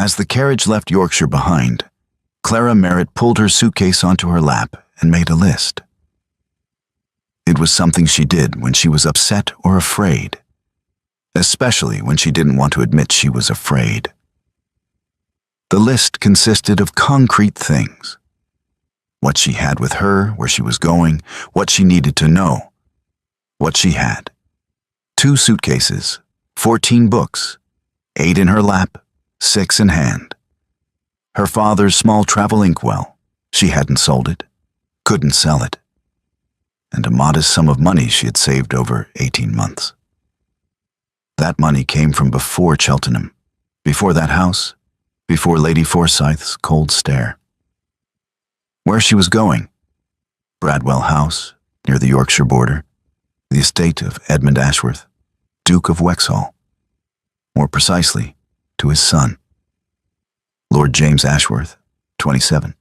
As the carriage left Yorkshire behind, Clara Merritt pulled her suitcase onto her lap and made a list. It was something she did when she was upset or afraid, especially when she didn't want to admit she was afraid. The list consisted of concrete things: what she had with her, where she was going, what she needed to know. What she had: 2 suitcases, 14 books, 8 in her lap, 6 in hand. Her father's small travel inkwell. She hadn't sold it, couldn't sell it. And a modest sum of money she had saved over 18 months. That money came from before Cheltenham, before that house, before Lady Forsyth's cold stare. Where she was going: Bradwell House, near the Yorkshire border, the estate of Edmund Ashworth, Duke of Wexhall. More precisely, to his son, Lord James Ashworth, 27,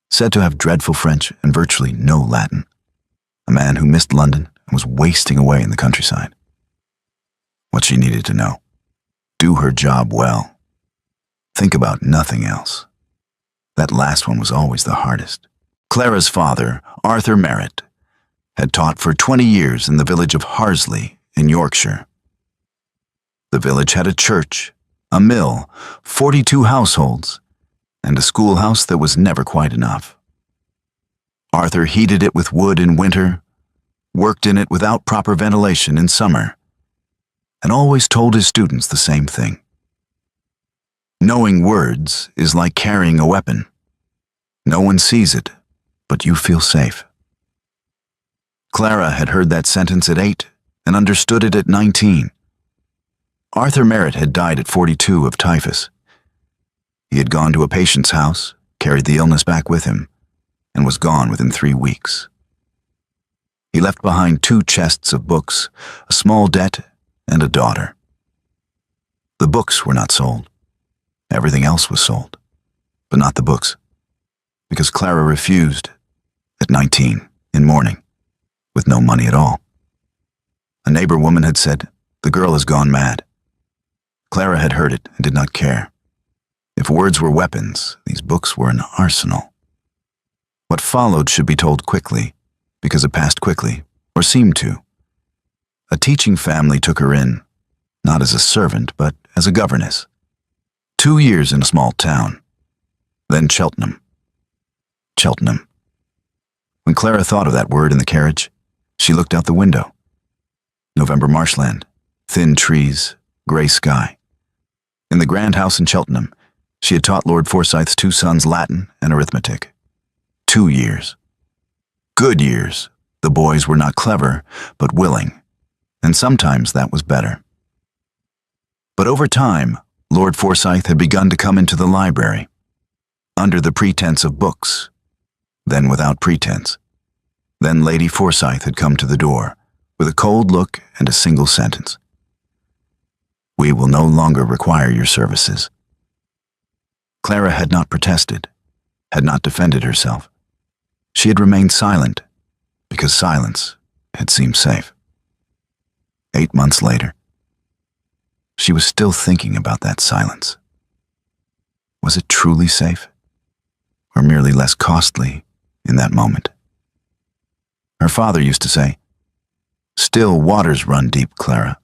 said to have dreadful French and virtually no Latin, a man who missed London and was wasting away in the countryside. What she needed to know: do her job well. Think about nothing else. That last one was always the hardest. Clara's father, Arthur Merritt, had taught for 20 years in the village of Harsley in Yorkshire. The village had a church, a mill, 42 households, and a schoolhouse that was never quite enough. Arthur heated it with wood in winter, worked in it without proper ventilation in summer, and always told his students the same thing: knowing words is like carrying a weapon. No one sees it, but you feel safe. Clara had heard that sentence at 8 and understood it at 19. Arthur Merritt had died at 42 of typhus. He had gone to a patient's house, carried the illness back with him, and was gone within 3 weeks. He left behind 2 chests of books, a small debt, and a daughter. The books were not sold. Everything else was sold, but not the books, because Clara refused, at 19, in mourning, with no money at all. A neighbor woman had said, "The girl has gone mad." Clara had heard it and did not care. If words were weapons, these books were an arsenal. What followed should be told quickly, because it passed quickly, or seemed to. A teaching family took her in, not as a servant, but as a governess. 2 years in a small town. Then Cheltenham. Cheltenham. When Clara thought of that word in the carriage, she looked out the window. November marshland, thin trees, gray sky. In the grand house in Cheltenham, she had taught Lord Forsyth's 2 sons Latin and arithmetic. 2 years. Good years. The boys were not clever, but willing, and sometimes that was better. But over time, Lord Forsyth had begun to come into the library, under the pretense of books, then without pretense. Then Lady Forsyth had come to the door, with a cold look and a single sentence: "We will no longer require your services." Clara had not protested, had not defended herself. She had remained silent, because silence had seemed safe. 8 months later, she was still thinking about that silence. Was it truly safe, or merely less costly in that moment? Her father used to say, "Still waters run deep, Clara,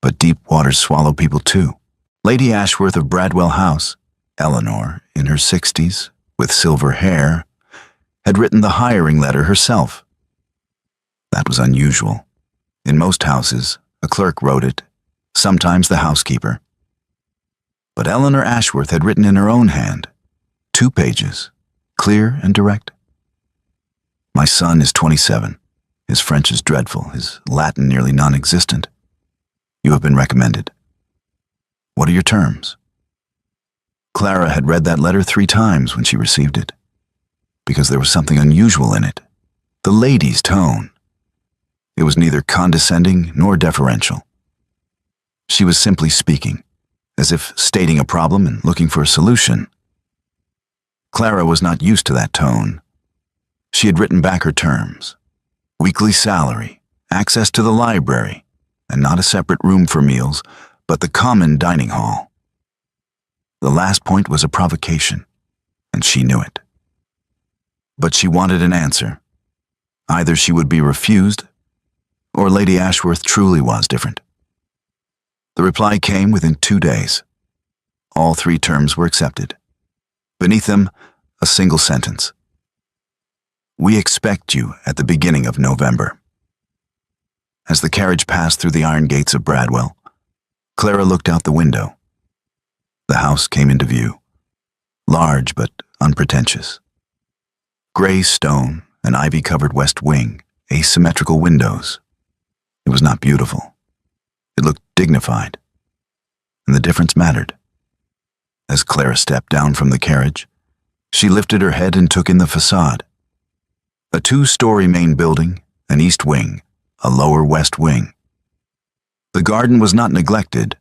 but deep waters swallow people too." Lady Ashworth of Bradwell House, Eleanor, in her 60s, with silver hair, had written the hiring letter herself. That was unusual. In most houses, a clerk wrote it, sometimes the housekeeper. But Eleanor Ashworth had written in her own hand, 2 pages, clear and direct. "My son is 27. His French is dreadful, his Latin nearly non-existent. You have been recommended. What are your terms?" Clara had read that letter 3 times when she received it, because there was something unusual in it, the lady's tone. It was neither condescending nor deferential. She was simply speaking, as if stating a problem and looking for a solution. Clara was not used to that tone. She had written back her terms: weekly salary, access to the library, and not a separate room for meals, but the common dining hall. The last point was a provocation, and she knew it. But she wanted an answer. Either she would be refused, or Lady Ashworth truly was different. The reply came within 2 days. All 3 terms were accepted. Beneath them, a single sentence. "We expect you at the beginning of November." As the carriage passed through the iron gates of Bradwell, Clara looked out the window. The house came into view, large but unpretentious. Gray stone, an ivy-covered west wing, asymmetrical windows. It was not beautiful. It looked dignified, and the difference mattered. As Clara stepped down from the carriage, she lifted her head and took in the facade. A 2-story main building, an east wing, a lower west wing. The garden was not neglected,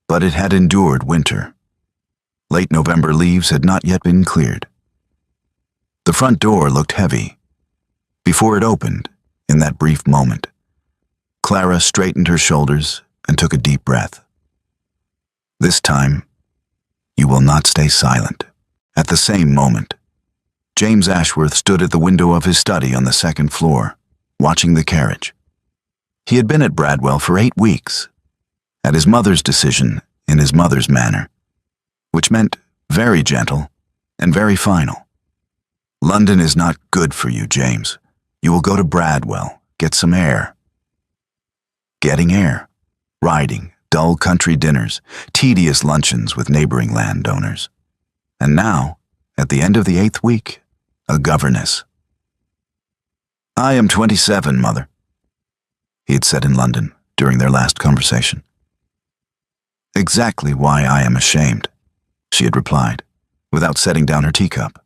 but it had endured winter. Late November leaves had not yet been cleared. The front door looked heavy. Before it opened, in that brief moment, Clara straightened her shoulders and took a deep breath. This time, you will not stay silent. At the same moment, James Ashworth stood at the window of his study on the 2nd floor, watching the carriage. He had been at Bradwell for 8 weeks, at his mother's decision in his mother's manner, which meant very gentle and very final. "London is not good for you, James. You will go to Bradwell, get some air." Getting air, riding, dull country dinners, tedious luncheons with neighboring landowners. And now, at the end of the 8th week, a governess. "I am 27, Mother," he had said in London during their last conversation. "Exactly why I am ashamed," she had replied, without setting down her teacup.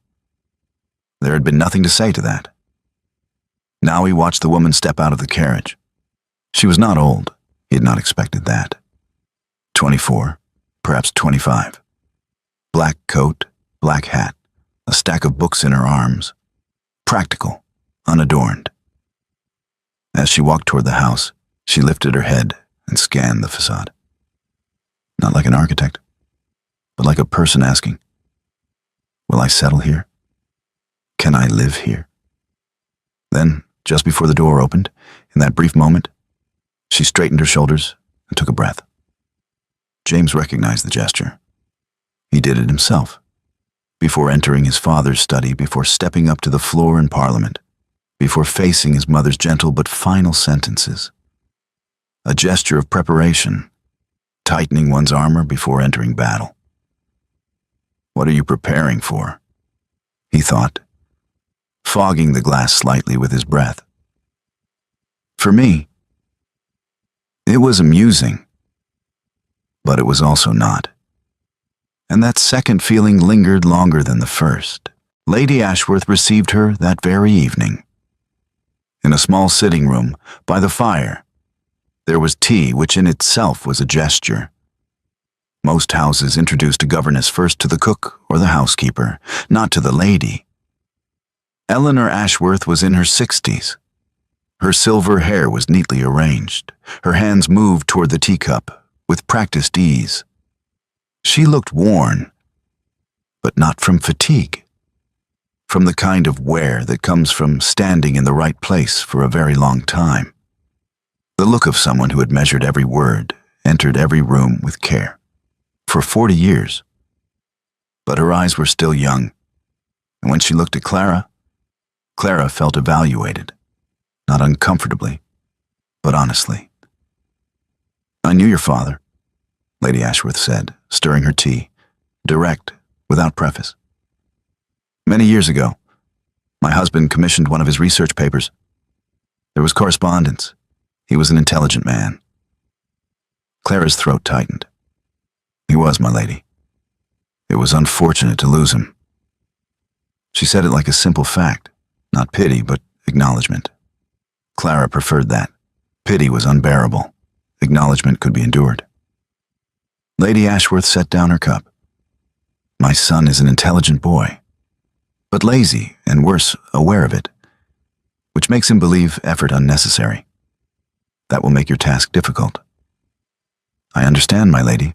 There had been nothing to say to that. Now he watched the woman step out of the carriage. She was not old. He had not expected that. 24, perhaps 25. Black coat, black hat, a stack of books in her arms. Practical, unadorned. As she walked toward the house, she lifted her head and scanned the facade. Not like an architect, but like a person asking, "Will I settle here? Can I live here?" Then, just before the door opened, in that brief moment, she straightened her shoulders and took a breath. James recognized the gesture. He did it himself, before entering his father's study, before stepping up to the floor in Parliament, before facing his mother's gentle but final sentences. A gesture of preparation, tightening one's armor before entering battle. "What are you preparing for?" he thought, fogging the glass slightly with his breath. For me, it was amusing, but it was also not. And that second feeling lingered longer than the first. Lady Ashworth received her that very evening. In a small sitting room, by the fire, there was tea, which in itself was a gesture. Most houses introduced a governess first to the cook or the housekeeper, not to the lady. Eleanor Ashworth was in her 60s. Her silver hair was neatly arranged. Her hands moved toward the teacup with practiced ease. She looked worn, but not from fatigue, from the kind of wear that comes from standing in the right place for a very long time. The look of someone who had measured every word, entered every room with care, for 40 years. But her eyes were still young, and when she looked at Clara, Clara felt evaluated, not uncomfortably, but honestly. "I knew your father," Lady Ashworth said, stirring her tea, direct, without preface. "Many years ago, my husband commissioned one of his research papers. There was correspondence. He was an intelligent man." Clara's throat tightened. "He was, my lady. It was unfortunate to lose him." She said it like a simple fact, not pity, but acknowledgement. Clara preferred that. Pity was unbearable. Acknowledgement could be endured. Lady Ashworth set down her cup. "My son is an intelligent boy, but lazy and worse, aware of it, which makes him believe effort unnecessary. That will make your task difficult." "I understand, my lady."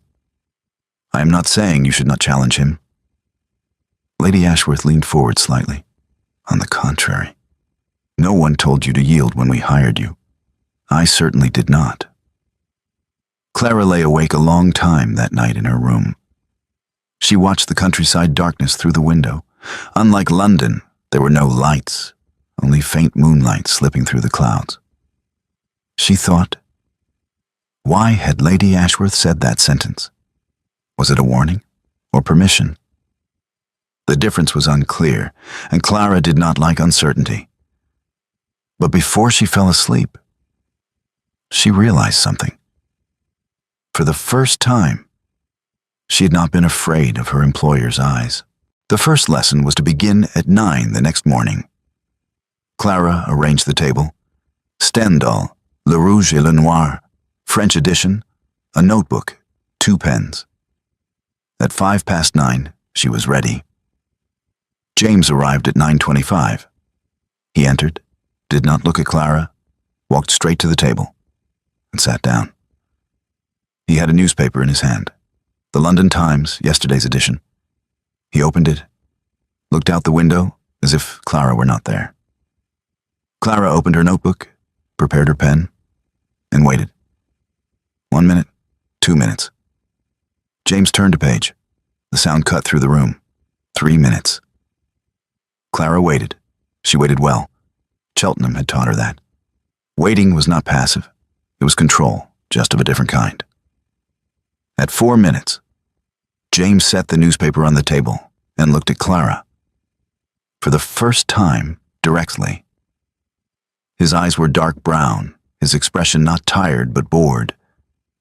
I am not saying you should not challenge him." Lady Ashworth leaned forward slightly. "On the contrary, no one told you to yield when we hired you. I certainly did not." Clara lay awake a long time that night in her room. She watched the countryside darkness through the window. Unlike London, there were no lights, only faint moonlight slipping through the clouds. She thought, why had Lady Ashworth said that sentence? Was it a warning or permission? The difference was unclear, and Clara did not like uncertainty. But before she fell asleep, she realized something. For the first time, she had not been afraid of her employer's eyes. The first lesson was to begin at 9 the next morning. Clara arranged the table. Stendhal, Le Rouge et le Noir, French edition, a notebook, 2 pens. At 9:05, she was ready. James arrived at 9:25. He entered, did not look at Clara, walked straight to the table, and sat down. He had a newspaper in his hand, the London Times, yesterday's edition. He opened it, looked out the window as if Clara were not there. Clara opened her notebook, prepared her pen, and waited. 1 minute, 2 minutes. James turned a page. The sound cut through the room. 3 minutes. Clara waited. She waited well. Cheltenham had taught her that. Waiting was not passive. It was control, just of a different kind. At 4 minutes, James set the newspaper on the table and looked at Clara. For the first time, directly. His eyes were dark brown, his expression not tired but bored.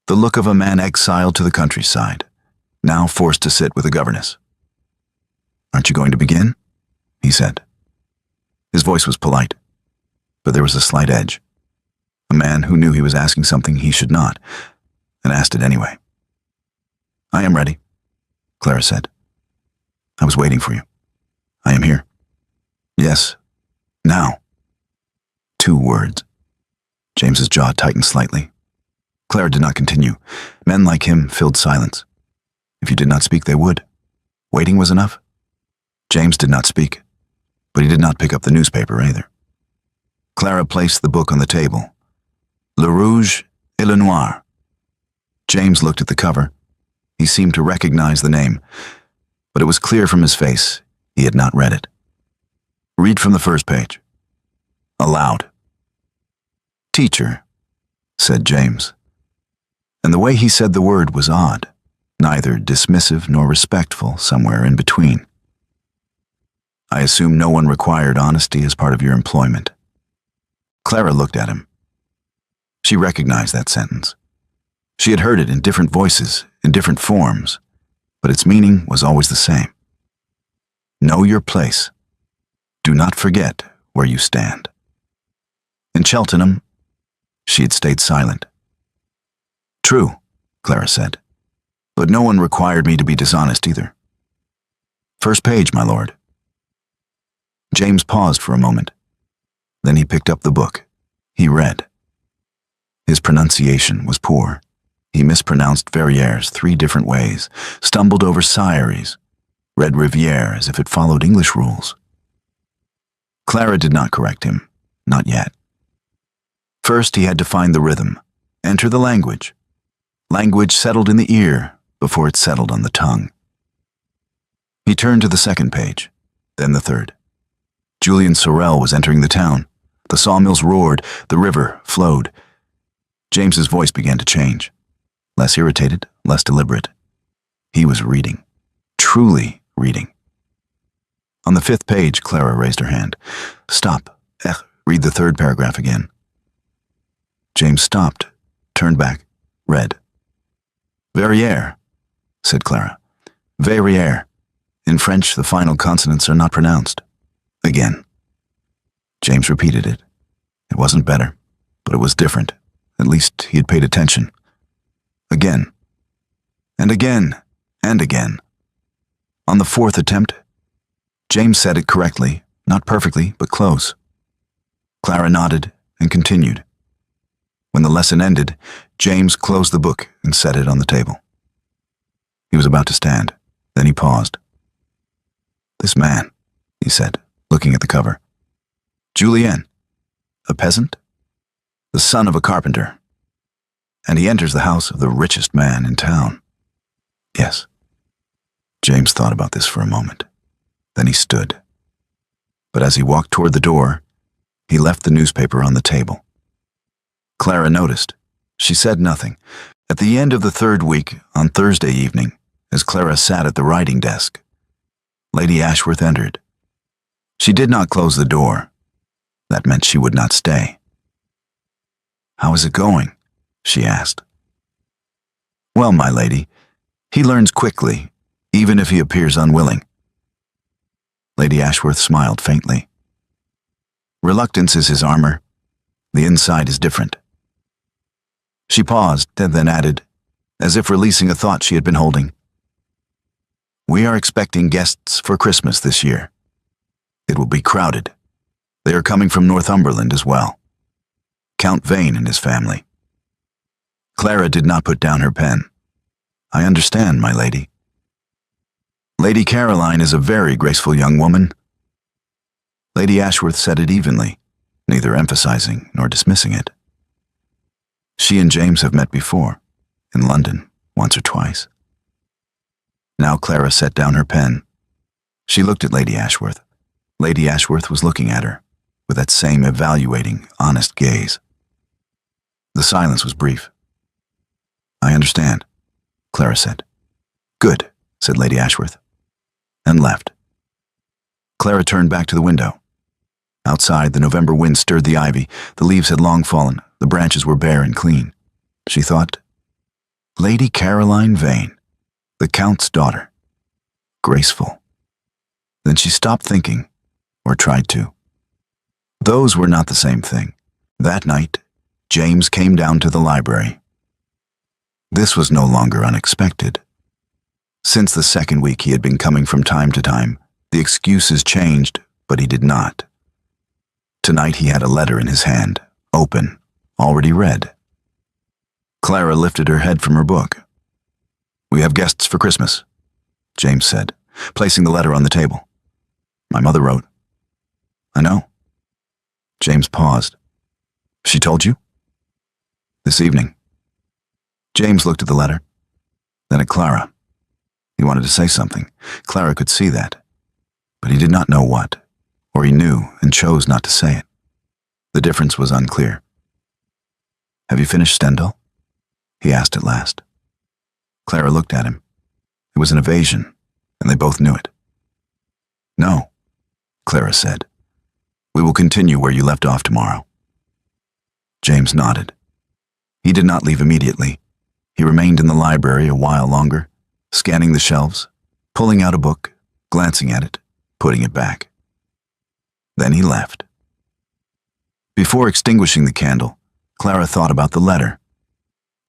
The look of a man exiled to the countryside, now forced to sit with a governess. "Aren't you going to begin?" he said. His voice was polite, but there was a slight edge. A man who knew he was asking something he should not, and asked it anyway. "I am ready," Clara said. "I was waiting for you. I am here." "Yes, now." 2 words. James's jaw tightened slightly. Clara did not continue. Men like him filled silence. If you did not speak, they would. Waiting was enough. James did not speak, but he did not pick up the newspaper either. Clara placed the book on the table. Le Rouge et le Noir. James looked at the cover. He seemed to recognize the name, but it was clear from his face he had not read it. "Read from the first page." Aloud. "Teacher," said James. And the way he said the word was odd, neither dismissive nor respectful, somewhere in between. "I assume no one required honesty as part of your employment." Clara looked at him. She recognized that sentence. She had heard it in different voices, in different forms, but its meaning was always the same. Know your place. Do not forget where you stand. In Cheltenham, she had stayed silent. "True," Clara said, "but no one required me to be dishonest either." "First page, my lord." James paused for a moment. Then he picked up the book. He read. His pronunciation was poor. He mispronounced Verrières 3 different ways, stumbled over Scieries, read Rivière as if it followed English rules. Clara did not correct him, not yet. First he had to find the rhythm, enter the language. Language settled in the ear before it settled on the tongue. He turned to the second page, then the third. Julian Sorel was entering the town. The sawmills roared, the river flowed. James's voice began to change. Less irritated, less deliberate. He was reading. Truly reading. On the 5th page, Clara raised her hand. "Stop. Read the 3rd paragraph again." James stopped, turned back, read. "Verrières," said Clara. "Verrières. In French, the final consonants are not pronounced." Again. James repeated it. It wasn't better, but it was different. At least he had paid attention. Again. And again. And again. On the 4th attempt, James said it correctly, not perfectly, but close. Clara nodded and continued. When the lesson ended, James closed the book and set it on the table. He was about to stand. Then he paused. "This man," he said, looking at the cover. "Julien, a peasant, the son of a carpenter, and he enters the house of the richest man in town." Yes. James thought about this for a moment. Then he stood. But as he walked toward the door, he left the newspaper on the table. Clara noticed. She said nothing. At the end of the third week, on Thursday evening, as Clara sat at the writing desk, Lady Ashworth entered. She did not close the door. That meant she would not stay. "How is it going?" she asked. "Well, my lady, he learns quickly, even if he appears unwilling." Lady Ashworth smiled faintly. "Reluctance is his armor. The inside is different." She paused and then added, as if releasing a thought she had been holding, "We are expecting guests for Christmas this year. It will be crowded. They are coming from Northumberland as well. Count Vane and his family." Clara did not put down her pen. "I understand, my lady." "Lady Caroline is a very graceful young woman." Lady Ashworth said it evenly, neither emphasizing nor dismissing it. "She and James have met before, in London, once or twice." Now Clara set down her pen. She looked at Lady Ashworth. Lady Ashworth was looking at her, with that same evaluating, honest gaze. The silence was brief. "I understand," Clara said. "Good," said Lady Ashworth, and left. Clara turned back to the window. Outside, the November wind stirred the ivy. The leaves had long fallen. The branches were bare and clean. She thought, Lady Caroline Vane, the Count's daughter. Graceful. Then she stopped thinking, or tried to. Those were not the same thing. That night, James came down to the library. This was no longer unexpected. Since the second week he had been coming from time to time. The excuses changed, but he did not. Tonight he had a letter in his hand, open, already read. Clara lifted her head from her book. "We have guests for Christmas," James said, placing the letter on the table. "My mother wrote." "I know." James paused. "She told you?" "This evening." James looked at the letter, then at Clara. He wanted to say something. Clara could see that. But he did not know what, or he knew and chose not to say it. The difference was unclear. "Have you finished Stendhal?" he asked at last. Clara looked at him. It was an evasion, and they both knew it. "No," Clara said. "We will continue where you left off tomorrow." James nodded. He did not leave immediately. He remained in the library a while longer, scanning the shelves, pulling out a book, glancing at it, putting it back. Then he left. Before extinguishing the candle, Clara thought about the letter.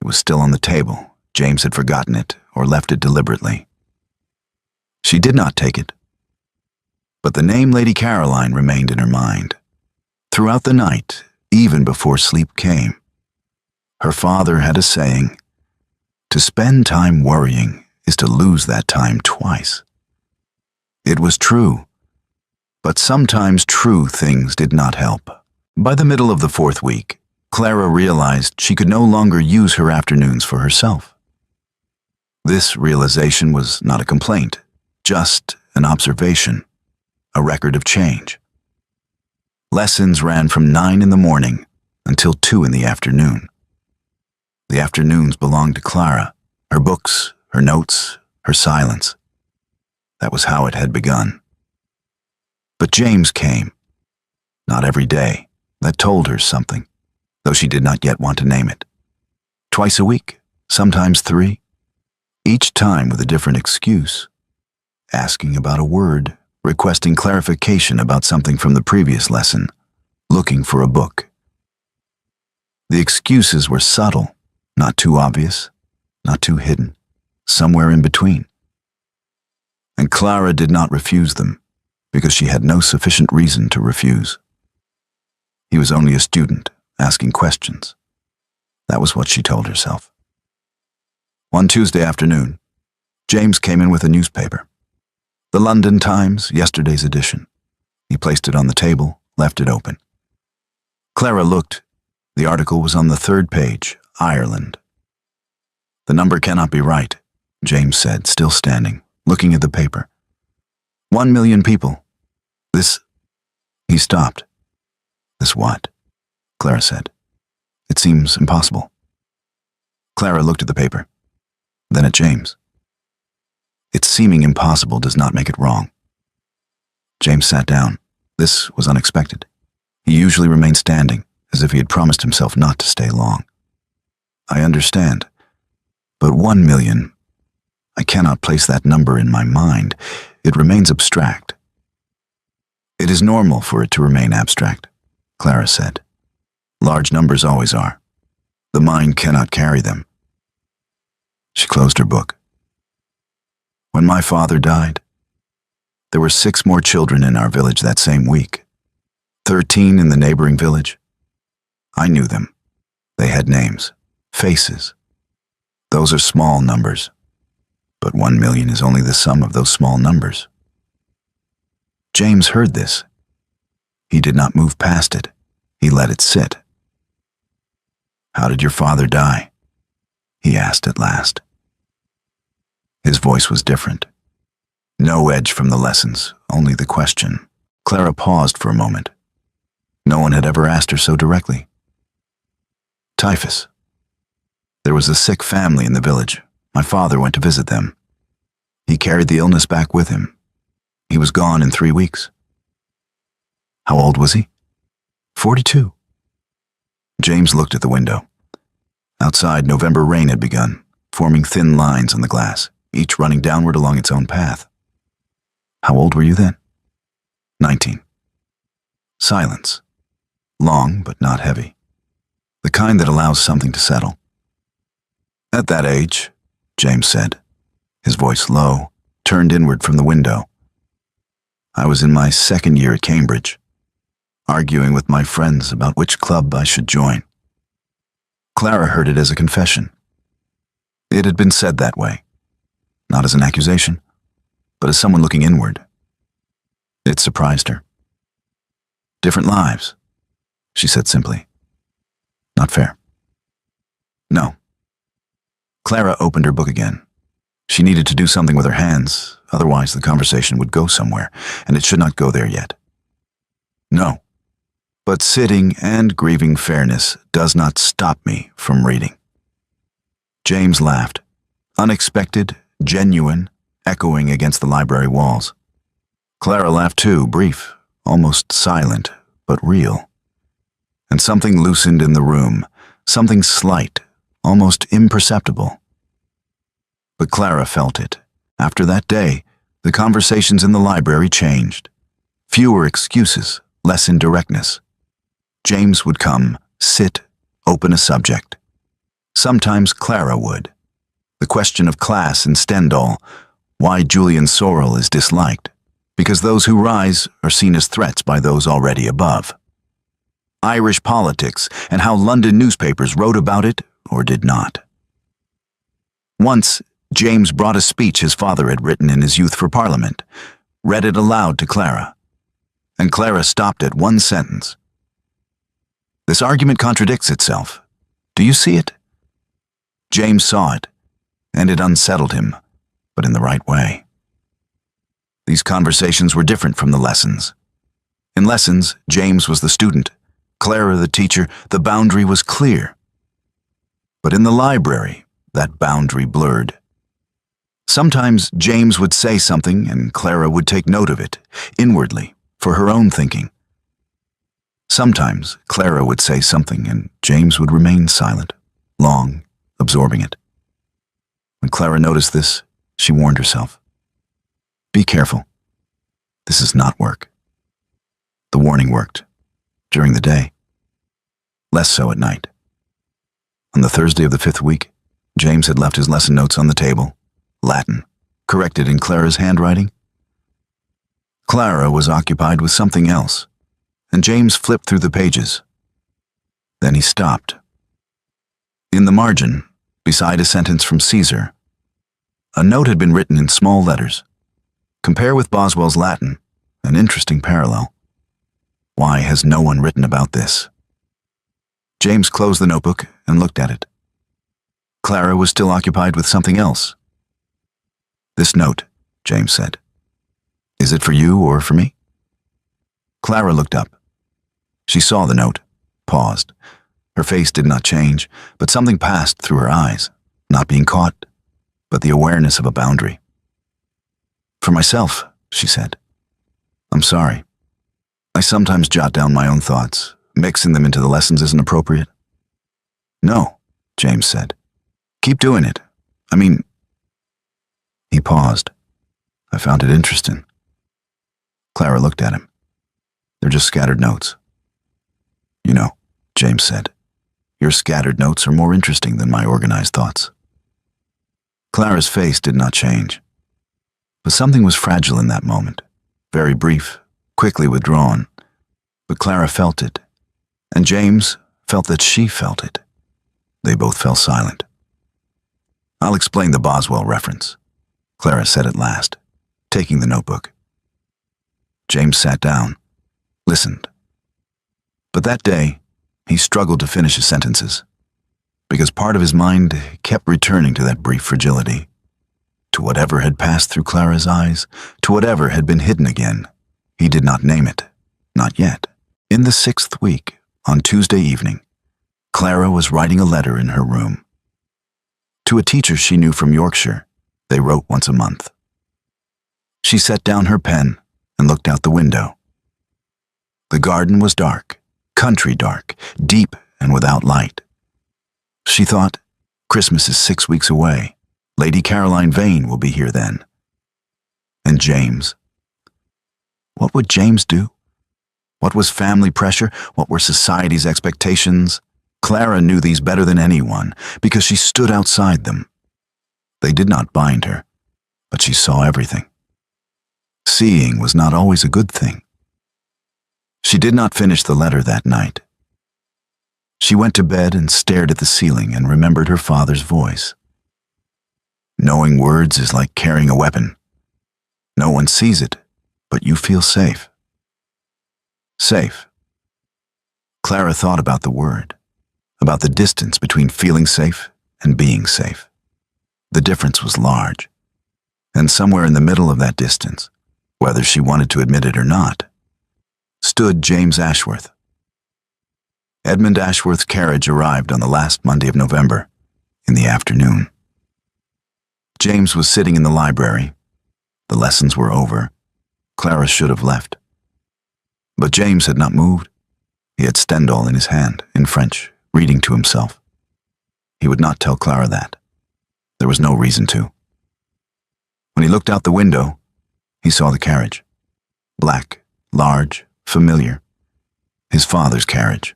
It was still on the table. James had forgotten it or left it deliberately. She did not take it. But the name Lady Caroline remained in her mind. Throughout the night, even before sleep came, her father had a saying, "To spend time worrying is to lose that time twice." It was true, but sometimes true things did not help. By the middle of the fourth week, Clara realized she could no longer use her afternoons for herself. This realization was not a complaint, just an observation, a record of change. Lessons ran from 9 in the morning until 2 in the afternoon. The afternoons belonged to Clara, her books, her notes, her silence. That was how it had begun. But James came. Not every day. That told her something, though she did not yet want to name it. Twice a week, sometimes 3, each time with a different excuse. Asking about a word, requesting clarification about something from the previous lesson, looking for a book. The excuses were subtle, not too obvious, not too hidden, somewhere in between. And Clara did not refuse them, because she had no sufficient reason to refuse. He was only a student, asking questions. That was what she told herself. One Tuesday afternoon, James came in with a newspaper. The London Times, yesterday's edition. He placed it on the table, left it open. Clara looked. The article was on the 3rd page, Ireland. "The number cannot be right," James said, still standing, looking at the paper. 1 million people. This... He stopped. "This what?" Clara said. "It seems impossible." Clara looked at the paper, then at James. "Its seeming impossible does not make it wrong." James sat down. This was unexpected. He usually remained standing, as if he had promised himself not to stay long. "I understand, but 1 million... I cannot place that number in my mind. It remains abstract." "It is normal for it to remain abstract," Clara said. "Large numbers always are. The mind cannot carry them." She closed her book. "When my father died, there were 6 more children in our village that same week. 13 in the neighboring village. I knew them. They had names, faces. Those are small numbers, but 1 million is only the sum of those small numbers." James heard this. He did not move past it. He let it sit. "How did your father die?" he asked at last. His voice was different. No edge from the lessons, only the question. Clara paused for a moment. No one had ever asked her so directly. "Typhus. There was a sick family in the village. My father went to visit them. He carried the illness back with him. He was gone in 3 weeks." "How old was he?" 42. James looked at the window. Outside, November rain had begun, forming thin lines on the glass, each running downward along its own path. "How old were you then?" 19. Silence. Long, but not heavy. The kind that allows something to settle. "At that age," James said, his voice low, turned inward from the window, "I was in my 2nd year at Cambridge, arguing with my friends about which club I should join." Clara heard it as a confession. It had been said that way, not as an accusation, but as someone looking inward. It surprised her. "Different lives," she said simply. "Not fair." "No." Clara opened her book again. She needed to do something with her hands, otherwise the conversation would go somewhere, and it should not go there yet. "No. But sitting and grieving fairness does not stop me from reading." James laughed, unexpected, genuine, echoing against the library walls. Clara laughed too, brief, almost silent, but real. And something loosened in the room, something slight, almost imperceptible. But Clara felt it. After that day, the conversations in the library changed. Fewer excuses, less indirectness. James would come, sit, open a subject. Sometimes Clara would. The question of class in Stendhal, why Julian Sorel is disliked, because those who rise are seen as threats by those already above. Irish politics and how London newspapers wrote about it or did not. Once, James brought a speech his father had written in his youth for Parliament, read it aloud to Clara, and Clara stopped at one sentence. "This argument contradicts itself. Do you see it?" James saw it, and it unsettled him, but in the right way. These conversations were different from the lessons. In lessons, James was the student, Clara the teacher. The boundary was clear. But in the library, that boundary blurred. Sometimes James would say something and Clara would take note of it, inwardly, for her own thinking. Sometimes Clara would say something and James would remain silent, long, absorbing it. When Clara noticed this, she warned herself. "Be careful. This is not work." The warning worked, during the day. Less so at night. On the Thursday of the 5th week, James had left his lesson notes on the table, Latin, corrected in Clara's handwriting. Clara was occupied with something else, and James flipped through the pages. Then he stopped. In the margin, beside a sentence from Caesar, A note had been written in small letters. Compare with Boswell's Latin, an interesting parallel. Why has no one written about this? James closed the notebook and looked at it. Clara was still occupied with something else. "This note," James said. "Is it for you or for me?" Clara looked up. She saw the note, paused. Her face did not change, but something passed through her eyes, not being caught, but the awareness of a boundary. "For myself," she said. "I'm sorry. I sometimes jot down my own thoughts. Mixing them into the lessons isn't appropriate." "No," James said. "Keep doing it. I mean..." He paused. "I found it interesting." Clara looked at him. "They're just scattered notes." "You know," James said, "your scattered notes are more interesting than my organized thoughts." Clara's face did not change. But something was fragile in that moment, very brief, quickly withdrawn. But Clara felt it, and James felt that she felt it. They both fell silent. "I'll explain the Boswell reference," Clara said at last, taking the notebook. James sat down, listened. But that day, he struggled to finish his sentences, because part of his mind kept returning to that brief fragility, to whatever had passed through Clara's eyes, to whatever had been hidden again. He did not name it, not yet. In the 6th week, on Tuesday evening, Clara was writing a letter in her room. To a teacher she knew from Yorkshire, they wrote once a month. She set down her pen and looked out the window. The garden was dark, country dark, deep and without light. She thought, Christmas is 6 weeks away. Lady Caroline Vane will be here then. And James. What would James do? What was family pressure? What were society's expectations? Clara knew these better than anyone, because she stood outside them. They did not bind her, but she saw everything. Seeing was not always a good thing. She did not finish the letter that night. She went to bed and stared at the ceiling and remembered her father's voice. Knowing words is like carrying a weapon. No one sees it, but you feel safe. Safe. Clara thought about the word, about the distance between feeling safe and being safe. The difference was large, and somewhere in the middle of that distance, whether she wanted to admit it or not, stood James Ashworth. Edmund Ashworth's carriage arrived on the last Monday of November, in the afternoon. James was sitting in the library. The lessons were over. Clara should have left. But James had not moved. He had Stendhal in his hand, in French, reading to himself. He would not tell Clara that. There was no reason to. When he looked out the window, he saw the carriage. Black, large, familiar. His father's carriage.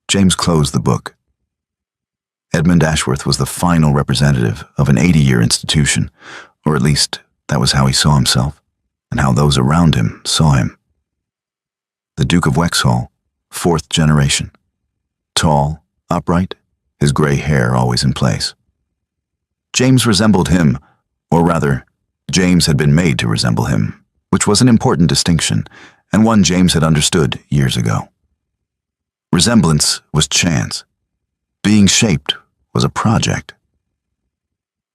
James closed the book. Edmund Ashworth was the final representative of an 80-year institution, or at least that was how he saw himself, and how those around him saw him. The Duke of Wexhall, 4th generation. Tall, upright, his gray hair always in place. James resembled him, or rather, James had been made to resemble him, which was an important distinction, and one James had understood years ago. Resemblance was chance. Being shaped was a project.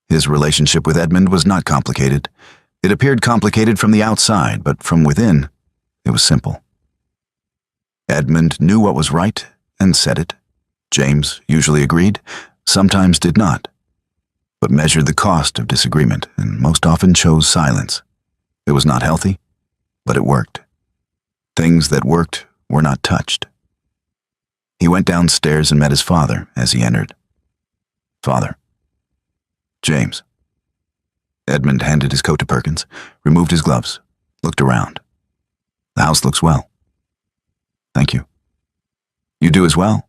His relationship with Edmund was not complicated. It appeared complicated from the outside, but from within, it was simple. Edmund knew what was right and said it. James usually agreed, sometimes did not, but measured the cost of disagreement and most often chose silence. It was not healthy, but it worked. Things that worked were not touched. He went downstairs and met his father as he entered. "Father." "James." Edmund handed his coat to Perkins, removed his gloves, looked around. "The house looks well." "Thank you." "You do as well."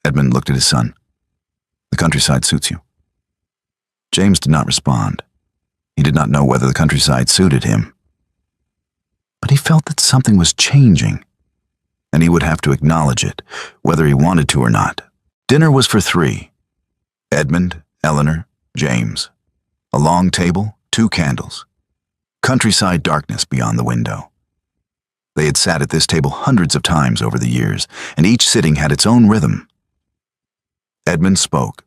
Edmund looked at his son. "The countryside suits you." James did not respond. He did not know whether the countryside suited him. But he felt that something was changing, and he would have to acknowledge it, whether he wanted to or not. Dinner was for 3. Edmund, Eleanor, James. A long table, 2 candles. Countryside darkness beyond the window. They had sat at this table hundreds of times over the years, and each sitting had its own rhythm. Edmund spoke.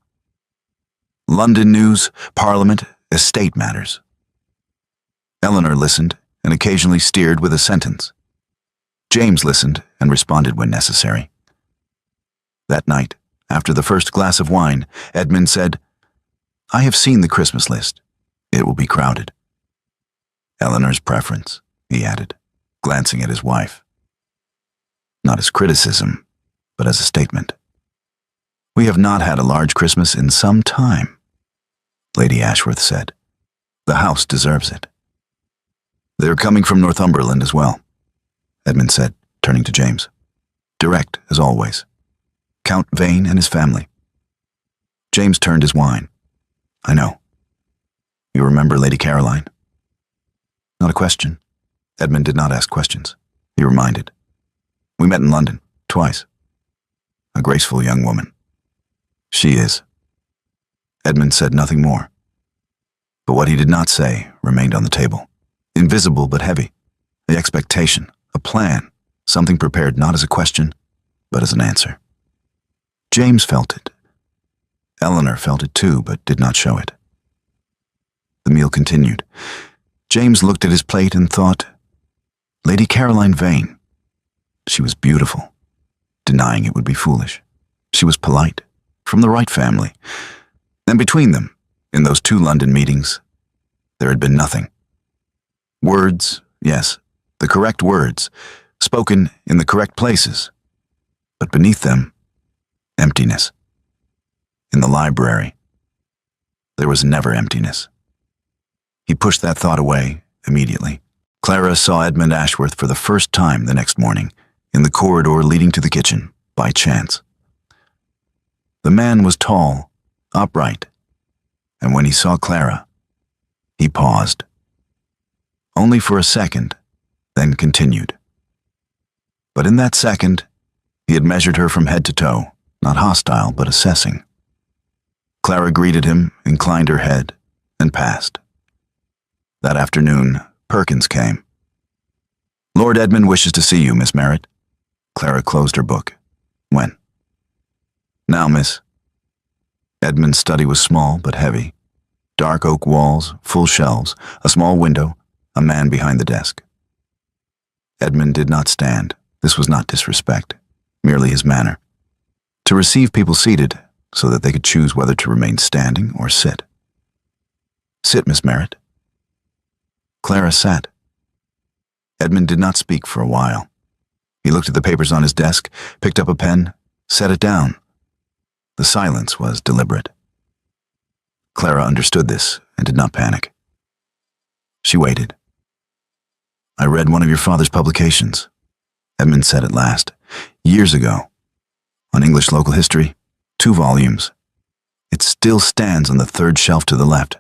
London news, Parliament, estate matters. Eleanor listened and occasionally steered with a sentence. James listened and responded when necessary. That night, after the first glass of wine, Edmund said, "I have seen the Christmas list. It will be crowded." Eleanor's preference, he added, glancing at his wife. Not as criticism, but as a statement. "We have not had a large Christmas in some time," Lady Ashworth said. "The house deserves it." "They're coming from Northumberland as well," Edmund said, turning to James. "Direct, as always. Count Vane and his family." James turned his wine. "I know. You remember Lady Caroline?" "Not a question." Edmund did not ask questions. He reminded. "We met in London, twice. A graceful young woman." "She is." Edmund said nothing more. But what he did not say remained on the table, invisible but heavy. The expectation, a plan, something prepared not as a question, but as an answer. James felt it. Eleanor felt it too, but did not show it. The meal continued. James looked at his plate and thought, Lady Caroline Vane. She was beautiful. Denying it would be foolish. She was polite, from the right family. And between them, in those 2 London meetings, there had been nothing. Words, yes, the correct words, spoken in the correct places, but beneath them, emptiness. In the library, there was never emptiness. He pushed that thought away immediately. Clara saw Edmund Ashworth for the first time the next morning, in the corridor leading to the kitchen, by chance. The man was tall, upright, and when he saw Clara, he paused. Only for a second, then continued. But in that second, he had measured her from head to toe, not hostile, but assessing. Clara greeted him, inclined her head, and passed. That afternoon, Perkins came. "Lord Edmund wishes to see you, Miss Merritt." Clara closed her book. "When?" "Now, miss." Edmund's study was small but heavy. Dark oak walls, full shelves, a small window, a man behind the desk. Edmund did not stand. This was not disrespect, merely his manner. To receive people seated so that they could choose whether to remain standing or sit. "Sit, Miss Merritt." Clara sat. Edmund did not speak for a while. He looked at the papers on his desk, picked up a pen, set it down. The silence was deliberate. Clara understood this and did not panic. She waited. "I read one of your father's publications," Edmund said at last. "Years ago. On English local history. 2 volumes. It still stands on the 3rd shelf to the left."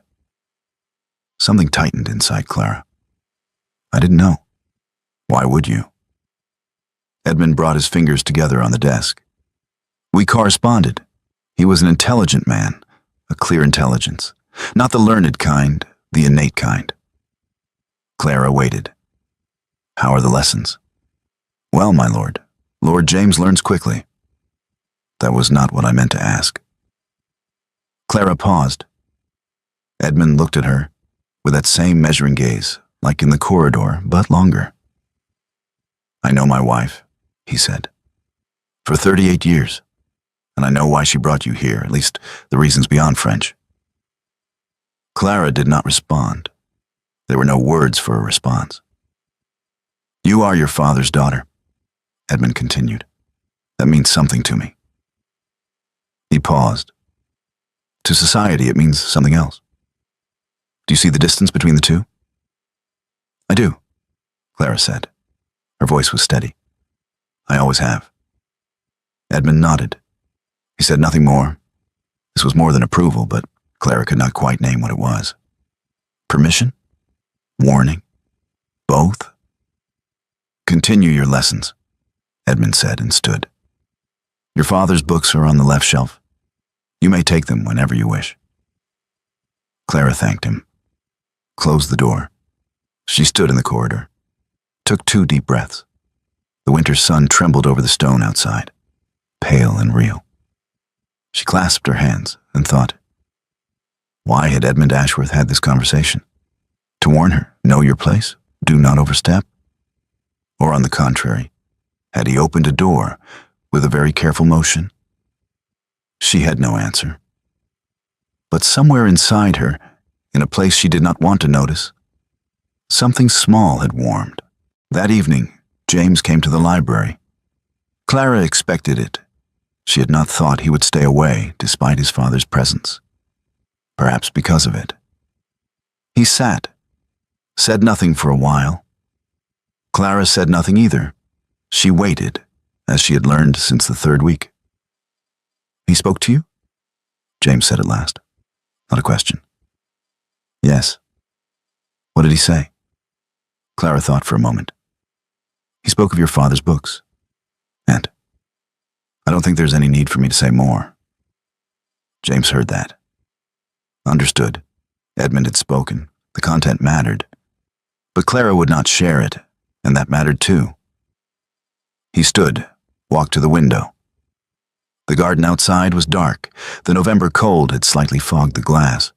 Something tightened inside Clara. "I didn't know." "Why would you?" Edmund brought his fingers together on the desk. "We corresponded. He was an intelligent man, a clear intelligence. Not the learned kind, the innate kind." Clara waited. "How are the lessons?" "Well, my lord, Lord James learns quickly." "That was not what I meant to ask." Clara paused. Edmund looked at her with that same measuring gaze, like in the corridor, but longer. "I know my wife," he said, "for 38 years, and I know why she brought you here, at least the reasons beyond French." Clara did not respond. There were no words for a response. "You are your father's daughter," Edmund continued. "That means something to me." He paused. "To society, it means something else. Do you see the distance between the 2? "I do," Clara said. Her voice was steady. "I always have." Edmund nodded. He said nothing more. This was more than approval, but Clara could not quite name what it was. Permission? Warning? Both? "Continue your lessons," Edmund said and stood. "Your father's books are on the left shelf. You may take them whenever you wish." Clara thanked him, closed the door. She stood in the corridor, took 2 deep breaths. The winter sun trembled over the stone outside, pale and real. She clasped her hands and thought, why had Edmund Ashworth had this conversation? To warn her, know your place, do not overstep? Or on the contrary, had he opened a door with a very careful motion? She had no answer. But somewhere inside her, in a place she did not want to notice, something small had warmed. That evening, James came to the library. Clara expected it. She had not thought he would stay away despite his father's presence. Perhaps because of it. He sat, said nothing for a while. Clara said nothing either. She waited, as she had learned since the 3rd week. He spoke to you? James said at last. Not a question. Yes. What did he say? Clara thought for a moment. He spoke of your father's books. And I don't think there's any need for me to say more. James heard that. Understood. Edmund had spoken. The content mattered. But Clara would not share it, and that mattered too. He stood, walked to the window. The garden outside was dark. The November cold had slightly fogged the glass.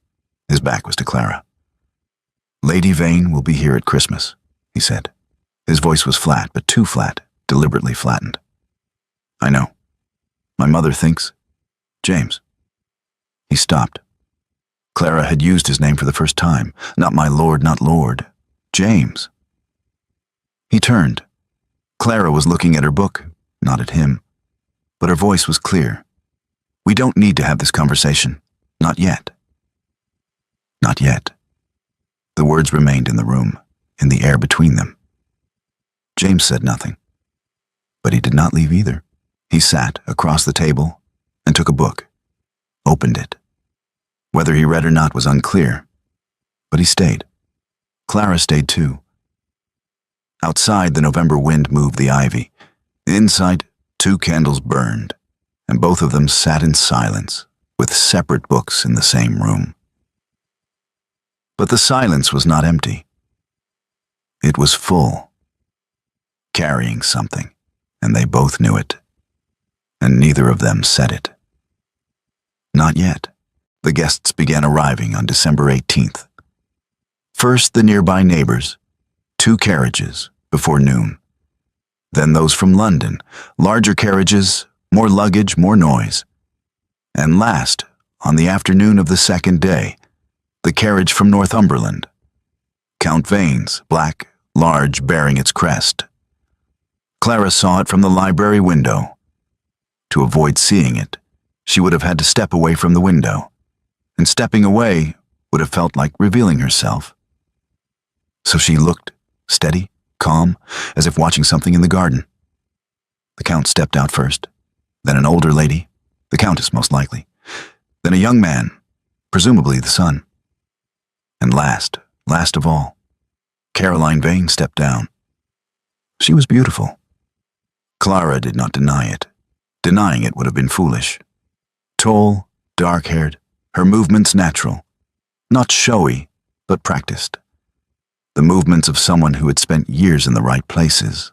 His back was to Clara. Lady Vane will be here at Christmas, he said. His voice was flat, but too flat, deliberately flattened. I know. My mother thinks... James. He stopped. Clara had used his name for the first time. Not my lord, not lord. James. He turned. Clara was looking at her book, not at him. But her voice was clear. We don't need to have this conversation. Not yet. Not yet. The words remained in the room, in the air between them. James said nothing. But he did not leave either. He sat across the table and took a book, opened it. Whether he read or not was unclear, but he stayed. Clara stayed too. Outside, the November wind moved the ivy. Inside, 2 candles burned, and both of them sat in silence, with separate books in the same room. But the silence was not empty. It was full, carrying something, and they both knew it, and neither of them said it. Not yet. The guests began arriving on December 18th. First, the nearby neighbors, 2 carriages, before noon. Then those from London, larger carriages, more luggage, more noise. And last, on the afternoon of the 2nd day, the carriage from Northumberland. Count Vane's, black, large, bearing its crest. Clara saw it from the library window. To avoid seeing it, she would have had to step away from the window, and stepping away would have felt like revealing herself. So she looked, steady, calm, as if watching something in the garden. The Count stepped out first, then an older lady, the Countess most likely, then a young man, presumably the son. And last of all, Caroline Vane stepped down. She was beautiful. Clara did not deny it. Denying it would have been foolish. Tall, dark-haired, her movements natural, not showy, but practiced. The movements of someone who had spent years in the right places.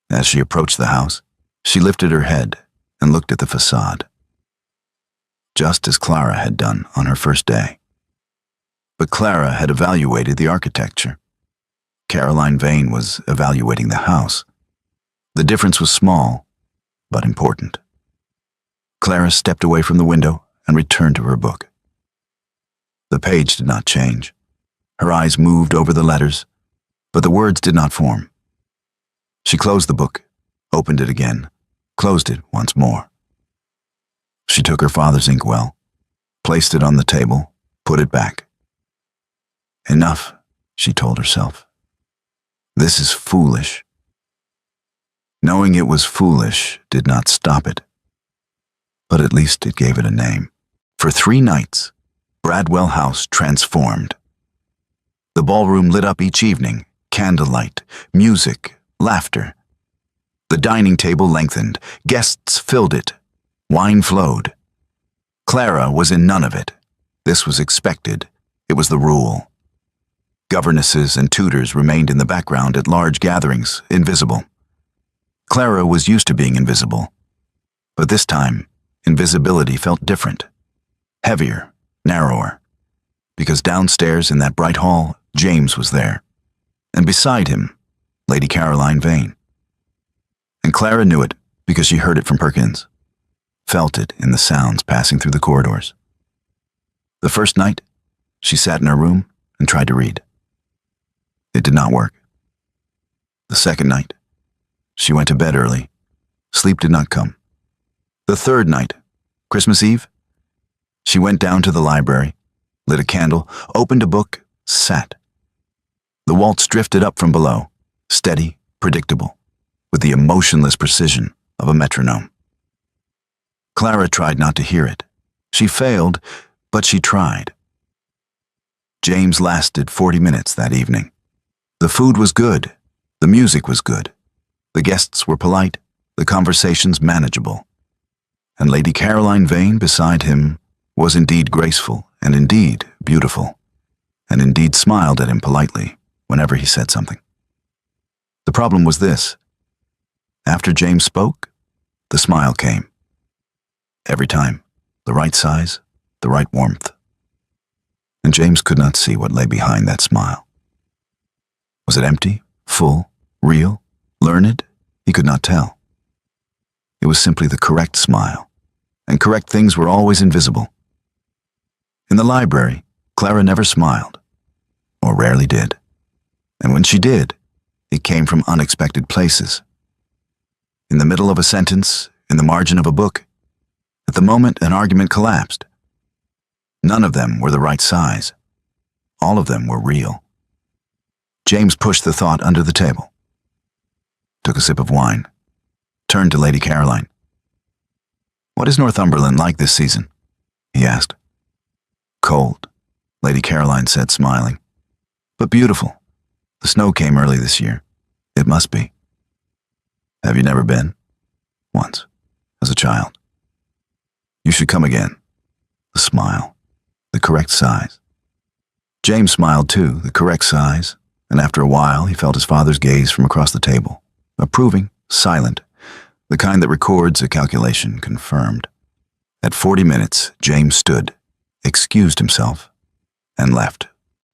As she approached the house, she lifted her head and looked at the facade, just as Clara had done on her first day. But Clara had evaluated the architecture. Caroline Vane was evaluating the house. The difference was small, but important. Clara stepped away from the window and returned to her book. The page did not change. Her eyes moved over the letters, but the words did not form. She closed the book, opened it again, closed it once more. She took her father's inkwell, placed it on the table, put it back. Enough, she told herself. This is foolish. Knowing it was foolish did not stop it, but at least it gave it a name. For 3 nights, Bradwell House transformed. The ballroom lit up each evening, candlelight, music, laughter. The dining table lengthened, guests filled it, wine flowed. Clara was in none of it. This was expected. It was the rule. Governesses and tutors remained in the background at large gatherings, invisible. Clara was used to being invisible. But this time, invisibility felt different. Heavier, narrower. Because downstairs in that bright hall, James was there. And beside him, Lady Caroline Vane. And Clara knew it because she heard it from Perkins. Felt it in the sounds passing through the corridors. The first night, she sat in her room and tried to read. It did not work. The second night, she went to bed early. Sleep did not come. The third night, Christmas Eve, she went down to the library, lit a candle, opened a book, sat. The waltz drifted up from below, steady, predictable, with the emotionless precision of a metronome. Clara tried not to hear it. She failed, but she tried. James lasted 40 minutes that evening. The food was good. The music was good. The guests were polite. The conversations manageable. And Lady Caroline Vane beside him was indeed graceful and indeed beautiful, and indeed smiled at him politely whenever he said something. The problem was this. After James spoke, the smile came. Every time, the right size, the right warmth. And James could not see what lay behind that smile. Was it empty, full, real, learned? He could not tell. It was simply the correct smile, and correct things were always invisible. In the library, Clara never smiled, or rarely did. And when she did, it came from unexpected places. In the middle of a sentence, in the margin of a book, at the moment an argument collapsed. None of them were the right size. All of them were real. James pushed the thought under the table, took a sip of wine, turned to Lady Caroline. "What is Northumberland like this season?" he asked. "Cold," Lady Caroline said, smiling. "But beautiful. The snow came early this year. It must be." "Have you never been?" "Once, as a child." "You should come again." The smile, the correct size. James smiled too, the correct size, and after a while he felt his father's gaze from across the table, approving, silent, the kind that records a calculation confirmed. At 40 minutes, James stood, excused himself, and left.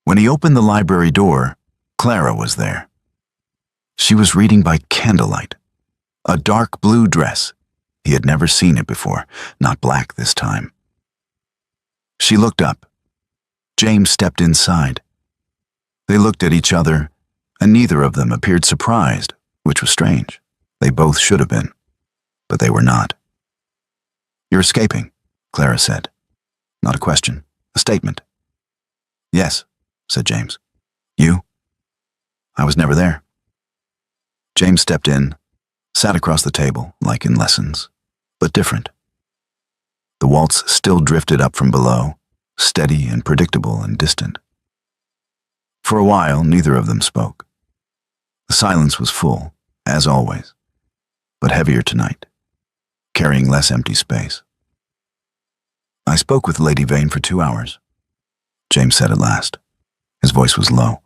When he opened the library door, Clara was there. She was reading by candlelight. A dark blue dress. He had never seen it before, not black this time. She looked up. James stepped inside. They looked at each other, and neither of them appeared surprised, which was strange. They both should have been, but they were not. "You're escaping," Clara said. Not a question, a statement. "Yes," said James. "You?" "I was never there." James stepped in, sat across the table, like in lessons, but different. The waltz still drifted up from below, steady and predictable and distant. For a while, neither of them spoke. The silence was full, as always, but heavier tonight, carrying less empty space. "I spoke with Lady Vane for 2 hours," James said at last. His voice was low.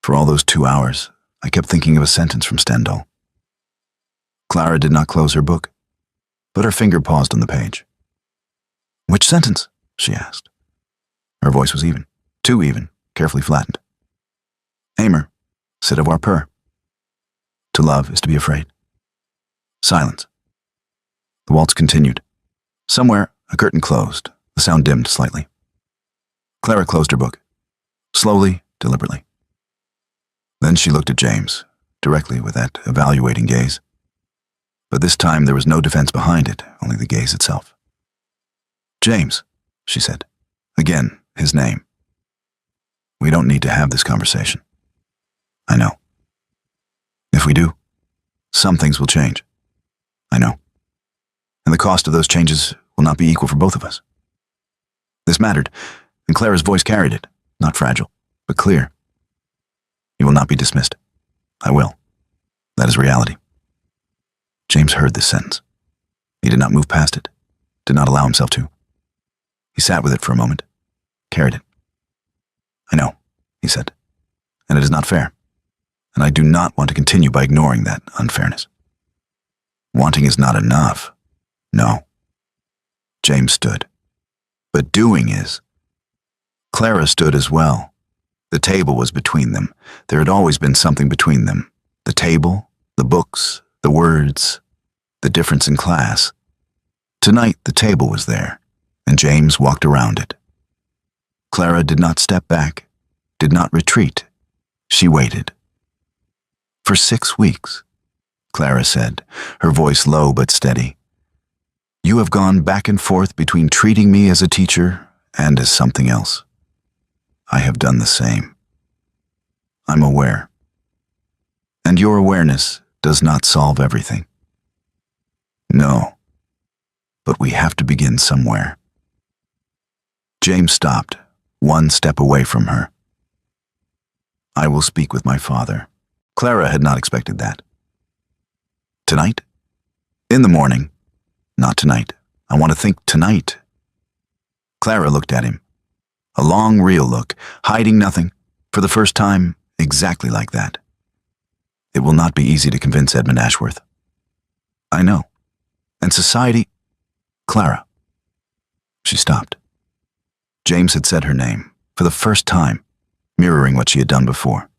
"For all those 2 hours, I kept thinking of a sentence from Stendhal." Clara did not close her book, but her finger paused on the page. "Which sentence?" she asked. Her voice was even, too even, carefully flattened. "Aimer, c'est avoir peur. To love is to be afraid." Silence. The waltz continued. Somewhere, a curtain closed. The sound dimmed slightly. Clara closed her book, slowly, deliberately. Then she looked at James, directly with that evaluating gaze. But this time there was no defense behind it, only the gaze itself. "James," she said. Again, his name. "We don't need to have this conversation. I know. If we do, some things will change. I know. And the cost of those changes will not be equal for both of us." This mattered, and Clara's voice carried it, not fragile, but clear. "You will not be dismissed. I will. That is reality." James heard this sentence. He did not move past it, did not allow himself to. He sat with it for a moment, carried it. "I know," he said, "and it is not fair, and I do not want to continue by ignoring that unfairness. Wanting is not enough. No." James stood. "But doing is." Clara stood as well. The table was between them. There had always been something between them. The table, the books, the words, the difference in class. Tonight the table was there, and James walked around it. Clara did not step back, did not retreat. She waited. "For 6 weeks," Clara said, her voice low but steady. "You have gone back and forth between treating me as a teacher and as something else. I have done the same. I'm aware. And your awareness does not solve everything. No, but we have to begin somewhere." James stopped, one step away from her. "I will speak with my father." Clara had not expected that. "Tonight?" "In the morning." "Not tonight. I want to think tonight." Clara looked at him. A long, real look, hiding nothing, for the first time, exactly like that. "It will not be easy to convince Edmund Ashworth." "I know. And society—" "Clara." She stopped. James had said her name, for the first time, mirroring what she had done before.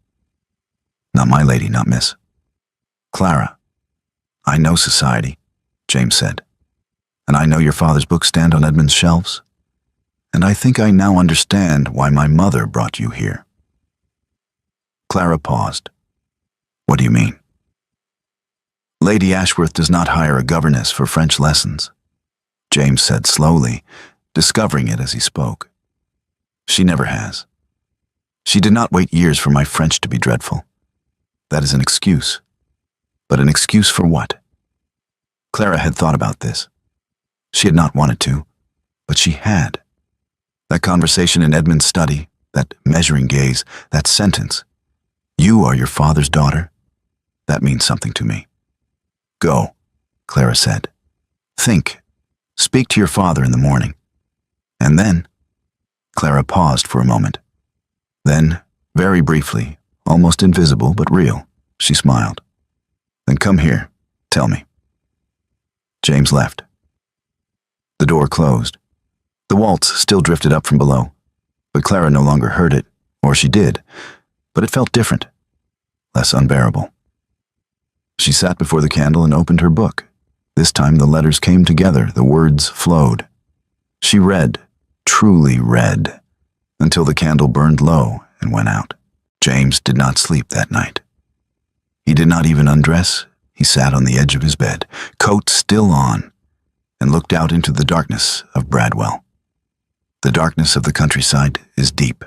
"Not my lady, not miss." "Clara." "I know society," James said. "And I know your father's books stand on Edmund's shelves. And I think I now understand why my mother brought you here." Clara paused. "What do you mean?" "Lady Ashworth does not hire a governess for French lessons," James said slowly, discovering it as he spoke. "She never has. She did not wait years for my French to be dreadful. That is an excuse. But an excuse for what?" Clara had thought about this. She had not wanted to, but she had. That conversation in Edmund's study, that measuring gaze, that sentence, "You are your father's daughter," that means something to me. "Go," Clara said. "Think. Speak to your father in the morning. And then—" Clara paused for a moment. Then, very briefly, almost invisible but real, she smiled. "Then come here. Tell me." James left. The door closed. The waltz still drifted up from below, but Clara no longer heard it, or she did, but it felt different, less unbearable. She sat before the candle and opened her book. This time the letters came together, the words flowed. She read, truly read, until the candle burned low and went out. James did not sleep that night. He did not even undress. He sat on the edge of his bed, coat still on, and looked out into the darkness of Bradwell. The darkness of the countryside is deep.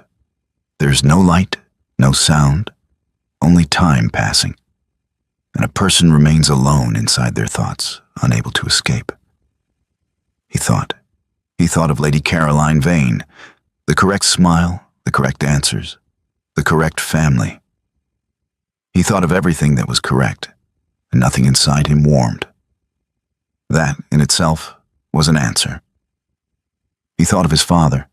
There is no light, no sound, only time passing, and a person remains alone inside their thoughts, unable to escape. He thought of Lady Caroline Vane, the correct smile, the correct answers, the correct family. He thought of everything that was correct, and nothing inside him warmed. That, in itself, was an answer. He thought of his father,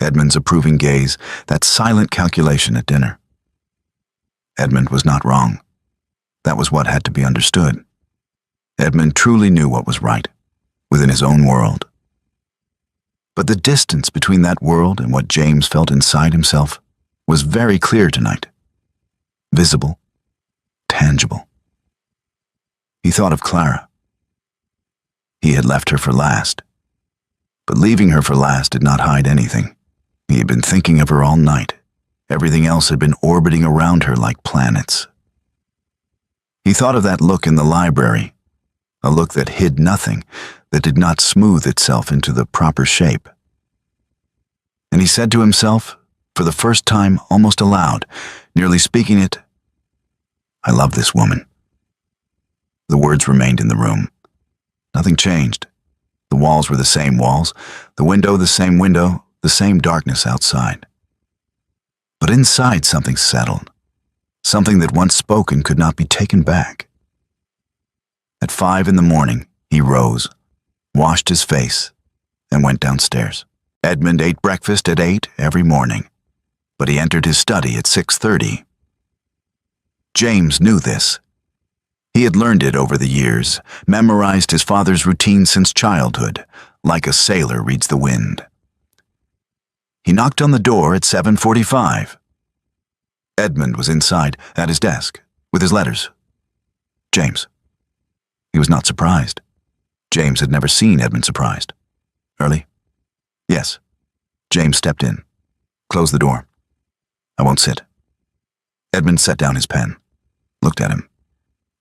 Edmund's approving gaze, that silent calculation at dinner. Edmund was not wrong. That was what had to be understood. Edmund truly knew what was right, within his own world. But the distance between that world and what James felt inside himself was very clear tonight. Visible, tangible. He thought of Clara. He had left her for last. But leaving her for last did not hide anything. He had been thinking of her all night. Everything else had been orbiting around her like planets. He thought of that look in the library, a look that hid nothing, that did not smooth itself into the proper shape. And he said to himself, for the first time almost aloud, nearly speaking it, "I love this woman." The words remained in the room. Nothing changed. The walls were the same walls, the window the same window, the same darkness outside. But inside something settled, something that once spoken could not be taken back. At 5 in the morning, he rose, washed his face, and went downstairs. Edmund ate breakfast at 8 every morning, but he entered his study at 6:30. James knew this. He had learned it over the years, memorized his father's routine since childhood, like a sailor reads the wind. He knocked on the door at 7:45. Edmund was inside, at his desk, with his letters. James. He was not surprised. James had never seen Edmund surprised. Early? Yes. James stepped in. Closed the door. I won't sit. Edmund set down his pen, looked at him.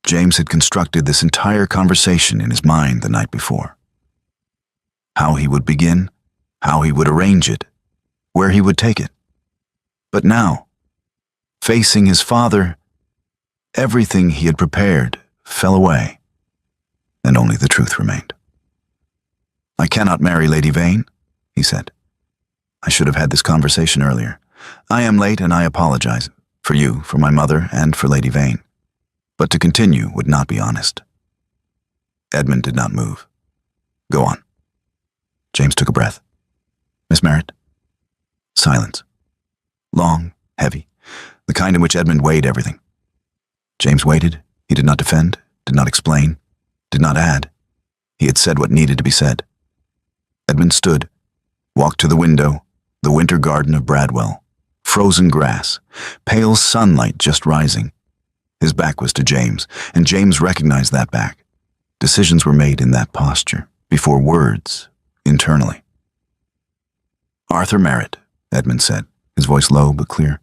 James had constructed this entire conversation in his mind the night before. How he would begin, how he would arrange it, where he would take it. But now, facing his father, everything he had prepared fell away, and only the truth remained. I cannot marry Lady Vane, he said. I should have had this conversation earlier. I am late and I apologize, for you, for my mother, and for Lady Vane. But to continue would not be honest. Edmund did not move. Go on. James took a breath. Miss Merritt? Silence. Long, heavy, the kind in which Edmund weighed everything. James waited. He did not defend, did not explain, did not add. He had said what needed to be said. Edmund stood, walked to the window, the winter garden of Bradwell, frozen grass, pale sunlight just rising. His back was to James, and James recognized that back. Decisions were made in that posture, before words, internally. Arthur Merritt, Edmund said, his voice low but clear.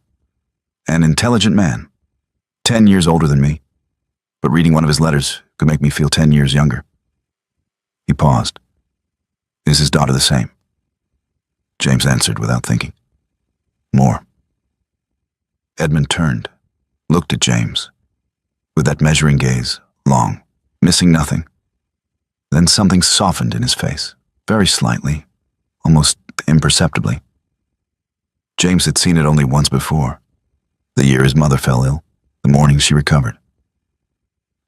An intelligent man, 10 years older than me, but reading one of his letters could make me feel 10 years younger. He paused. Is his daughter the same? James answered without thinking. More. Edmund turned, looked at James, with that measuring gaze, long, missing nothing. Then something softened in his face, very slightly, almost imperceptibly. James had seen it only once before, the year his mother fell ill, the morning she recovered.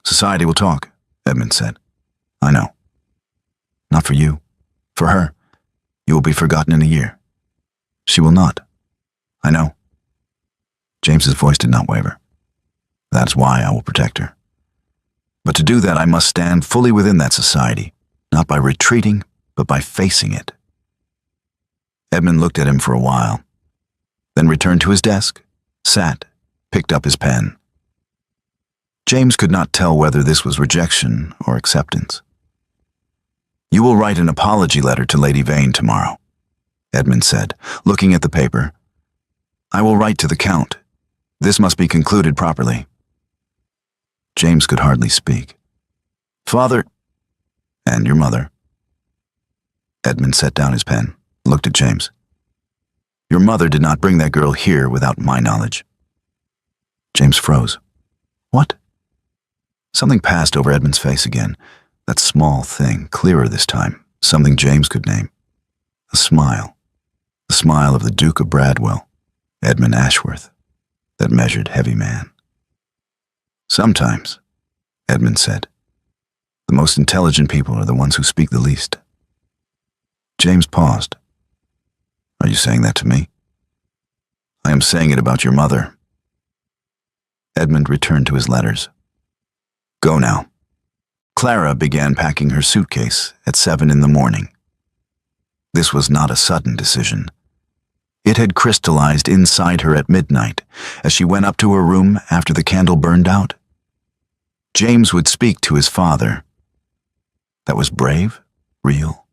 Society will talk, Edmund said. I know. Not for you. For her, you will be forgotten in a year. She will not. I know. James's voice did not waver. That's why I will protect her. But to do that, I must stand fully within that society, not by retreating, but by facing it. Edmund looked at him for a while, then returned to his desk, sat, picked up his pen. James could not tell whether this was rejection or acceptance. You will write an apology letter to Lady Vane tomorrow, Edmund said, looking at the paper. I will write to the Count. This must be concluded properly. James could hardly speak. Father, and your mother. Edmund set down his pen, looked at James. Your mother did not bring that girl here without my knowledge. James froze. What? Something passed over Edmund's face again. That small thing, clearer this time, something James could name. A smile. The smile of the Duke of Bradwell, Edmund Ashworth, that measured heavy man. Sometimes, Edmund said, the most intelligent people are the ones who speak the least. James paused. Are you saying that to me? I am saying it about your mother. Edmund returned to his letters. Go now. Clara began packing her suitcase at 7 in the morning. This was not a sudden decision. It had crystallized inside her at midnight as she went up to her room after the candle burned out. James would speak to his father. That was brave, real,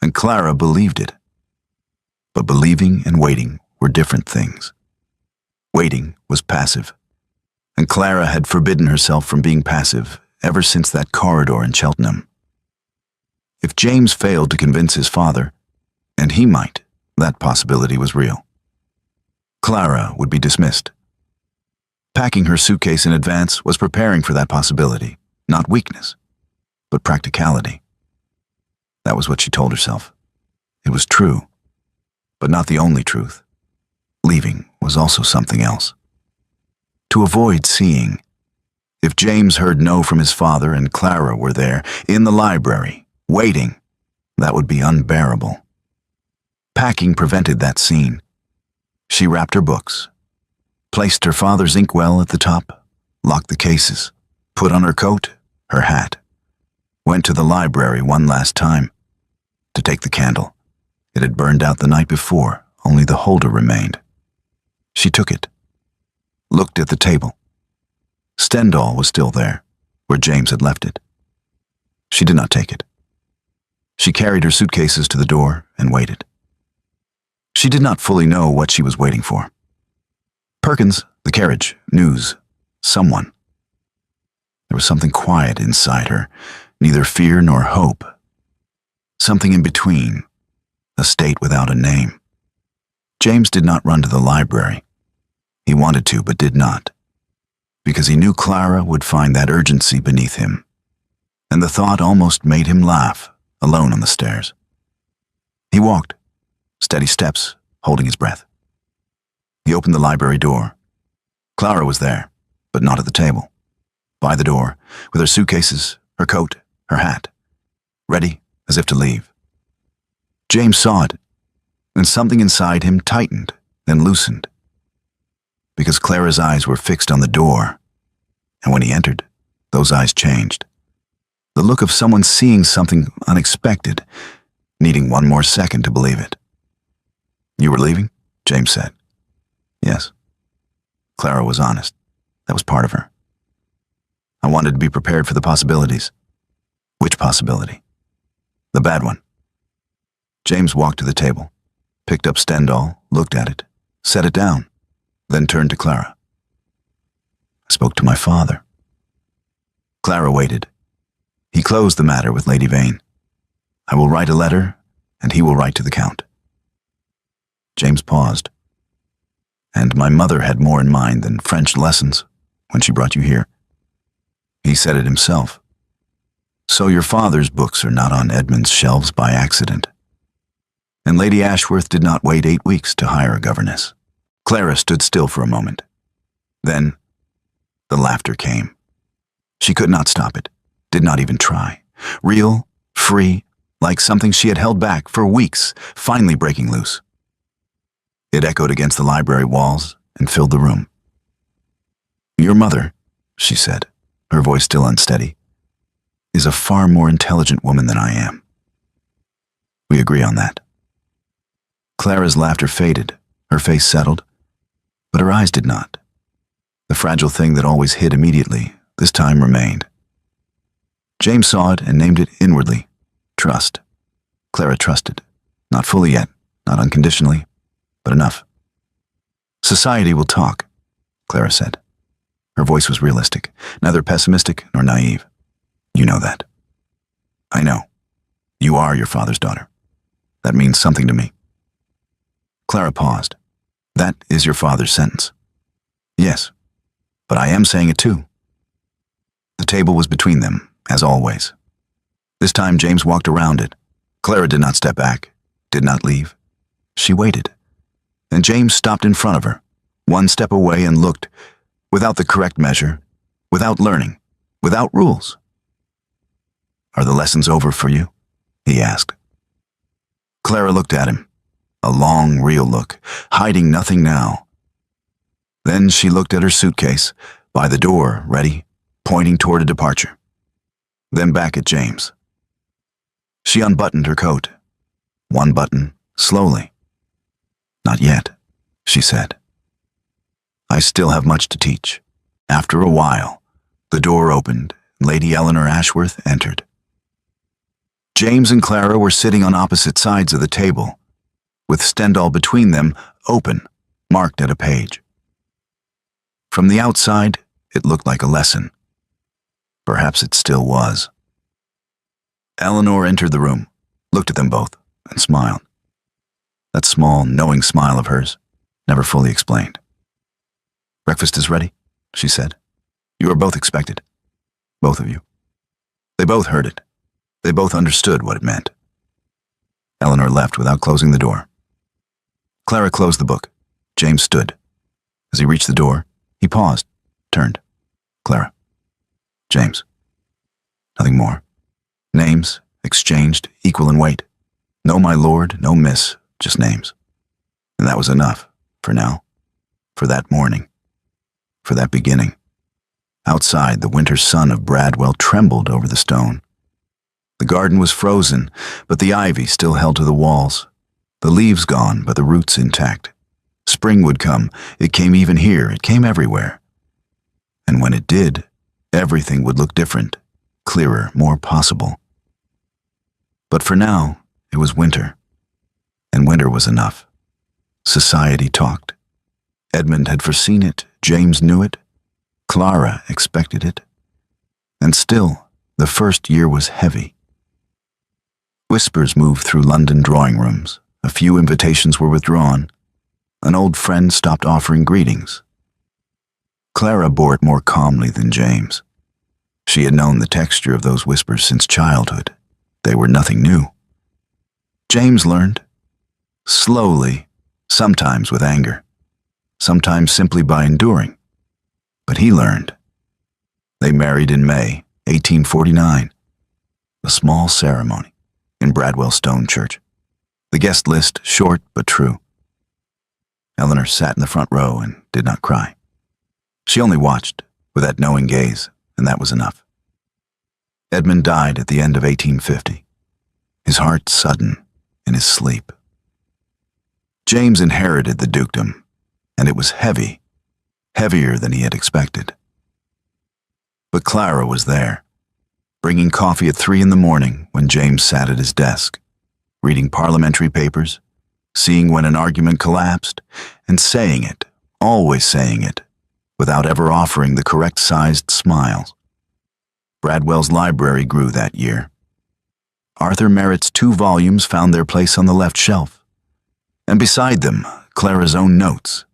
and Clara believed it. But believing and waiting were different things. Waiting was passive, and Clara had forbidden herself from being passive ever since that corridor in Cheltenham. If James failed to convince his father, and he might, that possibility was real. Clara would be dismissed. Packing her suitcase in advance was preparing for that possibility, not weakness, but practicality. That was what she told herself. It was true, but not the only truth. Leaving was also something else. To avoid seeing, if James heard no from his father and Clara were there, in the library, waiting, that would be unbearable. Packing prevented that scene. She wrapped her books, placed her father's inkwell at the top, locked the cases, put on her coat, her hat, went to the library one last time to take the candle. It had burned out the night before, only the holder remained. She took it, looked at the table. Stendhal was still there, where James had left it. She did not take it. She carried her suitcases to the door and waited. She did not fully know what she was waiting for. Perkins, the carriage, news, someone. There was something quiet inside her, neither fear nor hope. Something in between, a state without a name. James did not run to the library. He wanted to, but did not, because he knew Clara would find that urgency beneath him, and the thought almost made him laugh, alone on the stairs. He walked, steady steps, holding his breath. He opened the library door. Clara was there, but not at the table. By the door, with her suitcases, her coat, her hat, ready as if to leave. James saw it, and something inside him tightened, then loosened. Because Clara's eyes were fixed on the door, and when he entered, those eyes changed. The look of someone seeing something unexpected, needing one more second to believe it. "You were leaving?" James said. "Yes." Clara was honest. That was part of her. "I wanted to be prepared for the possibilities." "Which possibility?" "The bad one." James walked to the table, picked up Stendhal, looked at it, set it down, then turned to Clara. "I spoke to my father." Clara waited. "He closed the matter with Lady Vane. I will write a letter, and he will write to the Count." James paused. "And my mother had more in mind than French lessons when she brought you here." He said it himself. "So your father's books are not on Edmund's shelves by accident." And Lady Ashworth did not wait 8 weeks to hire a governess. Clara stood still for a moment. Then, the laughter came. She could not stop it, did not even try. Real, free, like something she had held back for weeks, finally breaking loose. It echoed against the library walls and filled the room. "Your mother," she said, her voice still unsteady, "is a far more intelligent woman than I am. We agree on that." Clara's laughter faded, her face settled, but her eyes did not. The fragile thing that always hid immediately, this time remained. James saw it and named it inwardly, trust. Clara trusted, not fully yet, not unconditionally, but enough. "Society will talk," Clara said. Her voice was realistic, neither pessimistic nor naive. "You know that." "I know. You are your father's daughter. That means something to me." Clara paused. "That is your father's sentence." "Yes, but I am saying it too." The table was between them, as always. This time James walked around it. Clara did not step back, did not leave. She waited. And James stopped in front of her, one step away, and looked, without the correct measure, without learning, without rules. "Are the lessons over for you?" he asked. Clara looked at him, a long, real look, hiding nothing now. Then she looked at her suitcase, by the door, ready, pointing toward a departure. Then back at James. She unbuttoned her coat. One button, slowly. "Not yet," she said. "I still have much to teach." After a while, the door opened, and Lady Eleanor Ashworth entered. James and Clara were sitting on opposite sides of the table, with Stendhal between them, open, marked at a page. From the outside, it looked like a lesson. Perhaps it still was. Eleanor entered the room, looked at them both, and smiled. That small, knowing smile of hers, never fully explained. "Breakfast is ready," she said. "You are both expected. Both of you." They both heard it. They both understood what it meant. Eleanor left without closing the door. Clara closed the book. James stood. As he reached the door, he paused, turned. "Clara." "James." Nothing more. Names, exchanged, equal in weight. No my lord, no miss, just names. And that was enough, for now, for that morning, for that beginning. Outside, the winter sun of Bradwell trembled over the stone. The garden was frozen, but the ivy still held to the walls. The leaves gone, but the roots intact. Spring would come. It came even here. It came everywhere. And when it did, everything would look different, clearer, more possible. But for now, it was winter. And winter was enough. Society talked. Edmund had foreseen it. James knew it. Clara expected it. And still, the first year was heavy. Whispers moved through London drawing rooms. A few invitations were withdrawn. An old friend stopped offering greetings. Clara bore it more calmly than James. She had known the texture of those whispers since childhood. They were nothing new. James learned. Slowly, sometimes with anger, sometimes simply by enduring. But he learned. They married in May, 1849. A small ceremony in Bradwell Stone Church. The guest list short but true. Eleanor sat in the front row and did not cry. She only watched with that knowing gaze, and that was enough. Edmund died at the end of 1850, his heart sudden in his sleep. James inherited the dukedom, and it was heavy, heavier than he had expected. But Clara was there, bringing coffee at 3 a.m. when James sat at his desk, reading parliamentary papers, seeing when an argument collapsed, and saying it, always saying it, without ever offering the correct-sized smiles. Bradwell's library grew that year. Arthur Merritt's 2 volumes found their place on the left shelf, and beside them, Clara's own notes,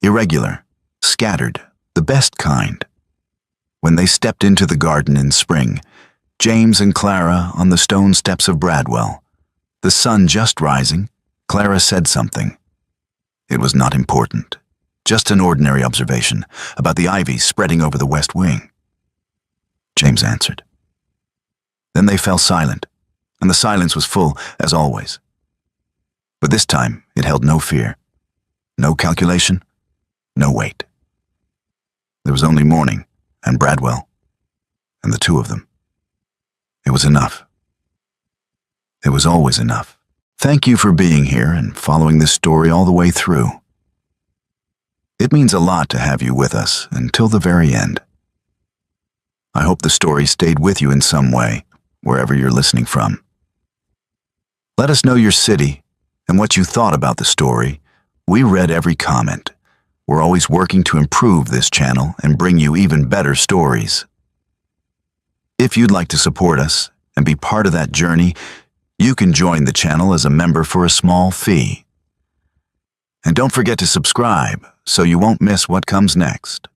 irregular, scattered, the best kind. When they stepped into the garden in spring, James and Clara on the stone steps of Bradwell, the sun just rising, Clara said something. It was not important, just an ordinary observation about the ivy spreading over the west wing. James answered. Then they fell silent, and the silence was full, as always. But this time it held no fear, no calculation, no weight. There was only morning and Bradwell, and the 2 of them. It was enough. It was always enough. Thank you for being here and following this story all the way through. It means a lot to have you with us until the very end. I hope the story stayed with you in some way, wherever you're listening from. Let us know your city and what you thought about the story. We read every comment. We're always working to improve this channel and bring you even better stories. If you'd like to support us and be part of that journey, you can join the channel as a member for a small fee. And don't forget to subscribe so you won't miss what comes next.